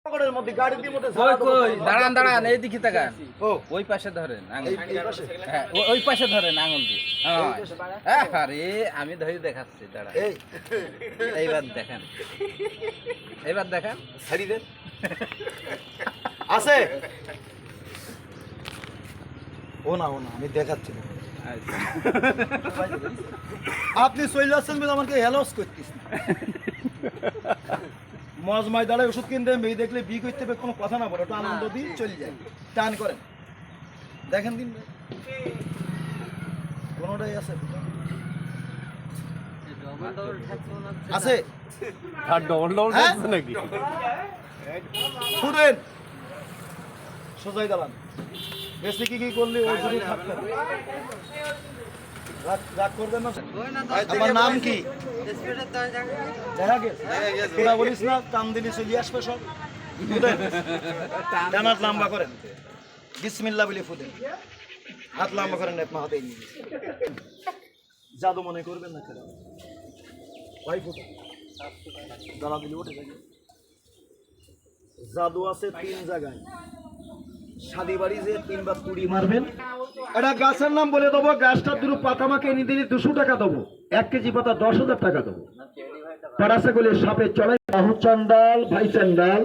পকেটের মধ্যে গাড়ি দিয়ে মধ্যে কই কই দাঁড়ান দাঁড়ান এই দিকে তাকান ও ওই পাশে ধরেন আঙুল এই পাশে হ্যাঁ ওই পাশে ধরেন আঙুল দিয়ে হ্যাঁ আরে আমি ধরে দেখাচ্ছি দাঁড়ান এই এইবার দেখেন এইবার দেখেন ছাড়ি দেন আছে ও না আমি দেখাচ্ছি না। আপনি চলে আসছেন বলে আমাকে হেলস করতেছেন মজমায় দাঁড়ায় ওষুধ কিনতে মেয়ে দেখলে বি করতে হবে কোনো কথা না বলে একটু আনন্দ দিই চলে যায় টান করেন দেখেন দিন কোনোটাই আছে আছে আর ডবল ডবল হ্যাঁ? যাচ্ছে নাকি শুনেন সোজাই দাঁড়ান বেশি কি করলে ওই যদি থাকতে রাগ করবেন না আমার নাম কি দেখা গেছে তোরা বলিস না টান দিলি চলে আসবে সব ফুদেন ডান হাত লম্বা করেন বিসমিল্লাহ বলে ফুদেন হাত লম্বা করেন আপনার হাতে নিয়ে জাদু মনে করবেন না কেন ভাই ফুটেন দাঁড়া দিলি ওঠে যাবে জাদু আছে 3 জায়গায় শাদি বাড়ি যে 3 বার তুড়ি মারবেন এটা গাছের নাম বলে দেবো গাছটার দুটো পাতা মাকে এনে দিলে 200 টাকা দেবো 1 কেজি পাতা 10,000 টাকা দেবো পাড়াশে গলে সাপে চড়াই বাহু চান্ডাল ভাই চান্ডাল